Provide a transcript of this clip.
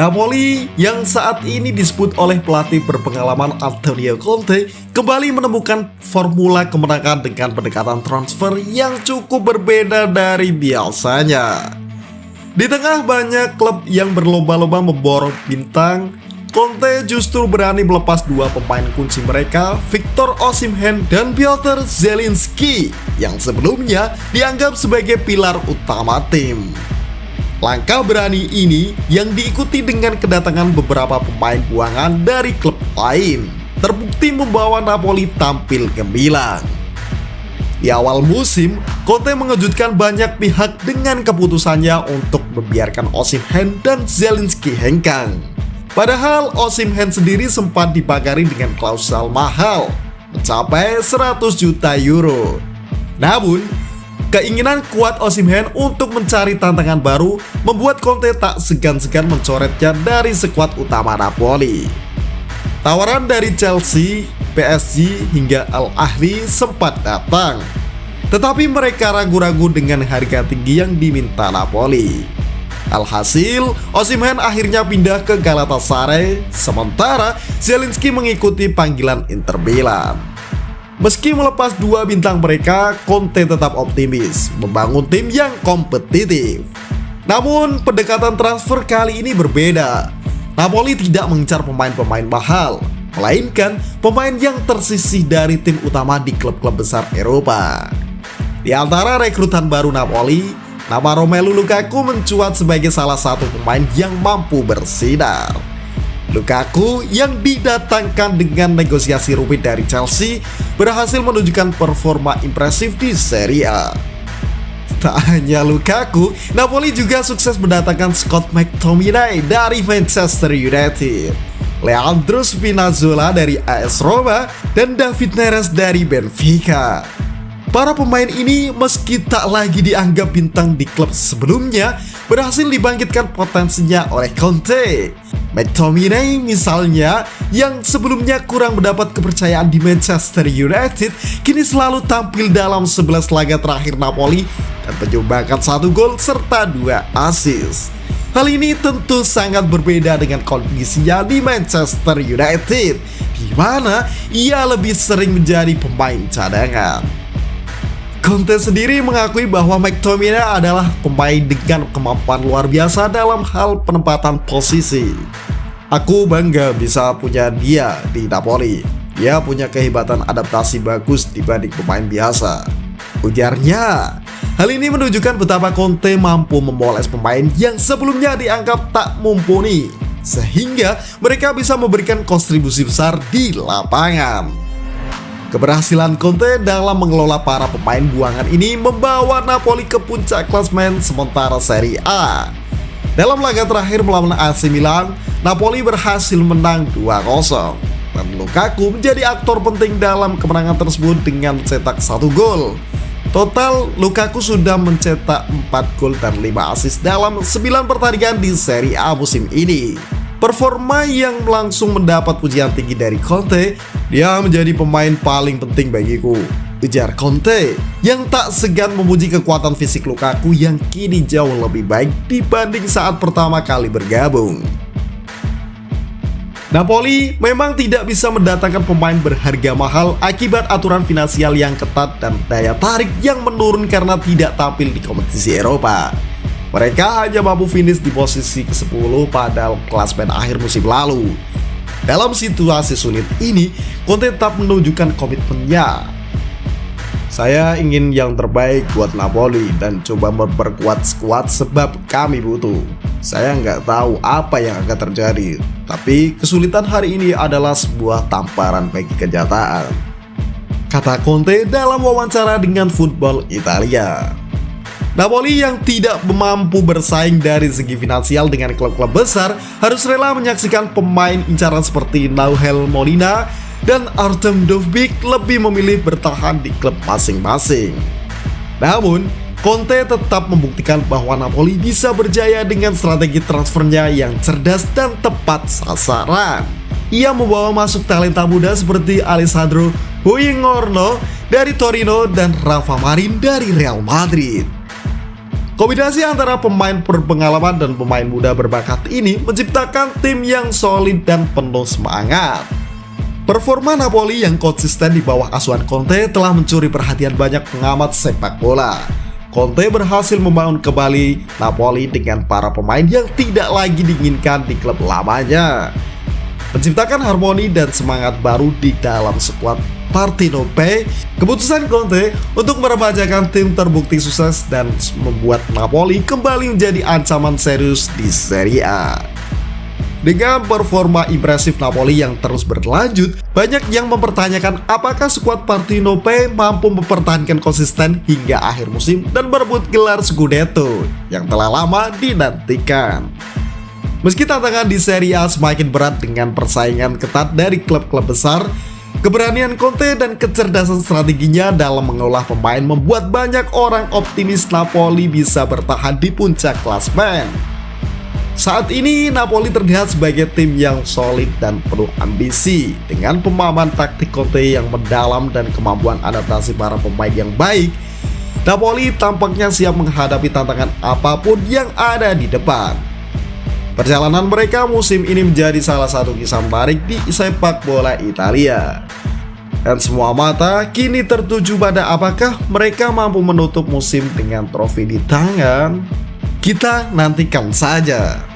Napoli yang saat ini disebut oleh pelatih berpengalaman Antonio Conte kembali menemukan formula kemenangan dengan pendekatan transfer yang cukup berbeda dari biasanya. Di tengah banyak klub yang berlomba-lomba memborong bintang, Conte justru berani melepas dua pemain kunci mereka, Victor Osimhen dan Piotr Zielinski, yang sebelumnya dianggap sebagai pilar utama tim. Langkah berani ini yang diikuti dengan kedatangan beberapa pemain buangan dari klub lain terbukti membawa Napoli tampil gemilang. Di awal musim, Conte mengejutkan banyak pihak dengan keputusannya untuk membiarkan Osimhen dan Zielinski hengkang. Padahal Osimhen sendiri sempat dipagari dengan klausul mahal mencapai 100 juta euro. Namun, keinginan kuat Osimhen untuk mencari tantangan baru membuat Conte tak segan-segan mencoretnya dari skuad utama Napoli. Tawaran dari Chelsea, PSG hingga Al Ahly sempat datang, tetapi mereka ragu-ragu dengan harga tinggi yang diminta Napoli. Alhasil, Osimhen akhirnya pindah ke Galatasaray, sementara Zielinski mengikuti panggilan Inter Milan. Meski melepas dua bintang mereka, Conte tetap optimis membangun tim yang kompetitif. Namun, pendekatan transfer kali ini berbeda. Napoli tidak mengincar pemain-pemain mahal, melainkan pemain yang tersisih dari tim utama di klub-klub besar Eropa. Di antara rekrutan baru Napoli, nama Romelu Lukaku mencuat sebagai salah satu pemain yang mampu bersinar. Lukaku yang didatangkan dengan negosiasi rumit dari Chelsea berhasil menunjukkan performa impresif di Serie A. Tak hanya Lukaku, Napoli juga sukses mendatangkan Scott McTominay dari Manchester United, Leandro Spinazzola dari AS Roma, dan David Neres dari Benfica. Para pemain ini meski tak lagi dianggap bintang di klub sebelumnya, berhasil dibangkitkan potensinya oleh Conte. McTominay misalnya, yang sebelumnya kurang mendapat kepercayaan di Manchester United, kini selalu tampil dalam 11 laga terakhir Napoli dan menyumbangkan 1 gol serta 2 assist. Hal ini tentu sangat berbeda dengan kondisinya di Manchester United, di mana ia lebih sering menjadi pemain cadangan. Conte sendiri mengakui bahwa McTominay adalah pemain dengan kemampuan luar biasa dalam hal penempatan posisi. Aku bangga bisa punya dia di Napoli. Dia punya kehebatan adaptasi bagus dibanding pemain biasa, ujarnya. Hal ini menunjukkan betapa Conte mampu memoles pemain yang sebelumnya dianggap tak mumpuni, sehingga mereka bisa memberikan kontribusi besar di lapangan. Keberhasilan Conte dalam mengelola para pemain buangan ini membawa Napoli ke puncak klasemen sementara Serie A. Dalam laga terakhir melawan AC Milan, Napoli berhasil menang 2-0 dan Lukaku menjadi aktor penting dalam kemenangan tersebut dengan mencetak 1 gol. Total, Lukaku sudah mencetak 4 gol dan 5 assist dalam 9 pertandingan di Serie A musim ini. Performa yang langsung mendapat pujian tinggi dari Conte. Dia menjadi pemain paling penting bagiku, ujar Conte, yang tak segan memuji kekuatan fisik Lukaku yang kini jauh lebih baik dibanding saat pertama kali bergabung. Napoli memang tidak bisa mendatangkan pemain berharga mahal akibat aturan finansial yang ketat dan daya tarik yang menurun karena tidak tampil di kompetisi Eropa. Mereka hanya mampu finish di posisi ke-10 pada klasemen akhir musim lalu. Dalam situasi sulit ini, Conte tetap menunjukkan komitmennya. Saya ingin yang terbaik buat Napoli dan coba memperkuat skuad sebab kami butuh. Saya nggak tahu apa yang akan terjadi, tapi kesulitan hari ini adalah sebuah tamparan bagi kenyataan, kata Conte dalam wawancara dengan Football Italia. Napoli yang tidak mampu bersaing dari segi finansial dengan klub-klub besar harus rela menyaksikan pemain incaran seperti Nahuel Molina dan Artem Dovbyk lebih memilih bertahan di klub masing-masing. Namun, Conte tetap membuktikan bahwa Napoli bisa berjaya dengan strategi transfernya yang cerdas dan tepat sasaran. Ia membawa masuk talenta muda seperti Alessandro Huigorno dari Torino dan Rafa Marin dari Real Madrid. Kombinasi antara pemain berpengalaman dan pemain muda berbakat ini menciptakan tim yang solid dan penuh semangat. Performa Napoli yang konsisten di bawah asuhan Conte telah mencuri perhatian banyak pengamat sepak bola. Conte berhasil membangun kembali Napoli dengan para pemain yang tidak lagi diinginkan di klub lamanya, menciptakan harmoni dan semangat baru di dalam skuad Partenope. Keputusan Conte untuk meremajakan tim terbukti sukses dan membuat Napoli kembali menjadi ancaman serius di Serie A. Dengan performa impresif Napoli yang terus berlanjut, banyak yang mempertanyakan apakah skuad Partenope mampu mempertahankan konsisten hingga akhir musim dan berebut gelar Scudetto yang telah lama dinantikan. Meski tantangan di Serie A semakin berat dengan persaingan ketat dari klub-klub besar, keberanian Conte dan kecerdasan strateginya dalam mengolah pemain membuat banyak orang optimis Napoli bisa bertahan di puncak klasemen. Saat ini Napoli terlihat sebagai tim yang solid dan penuh ambisi. Dengan pemahaman taktik Conte yang mendalam dan kemampuan adaptasi para pemain yang baik, Napoli tampaknya siap menghadapi tantangan apapun yang ada di depan. Perjalanan mereka musim ini menjadi salah satu kisah menarik di sepak bola Italia. Dan semua mata kini tertuju pada apakah mereka mampu menutup musim dengan trofi di tangan. Kita nantikan saja.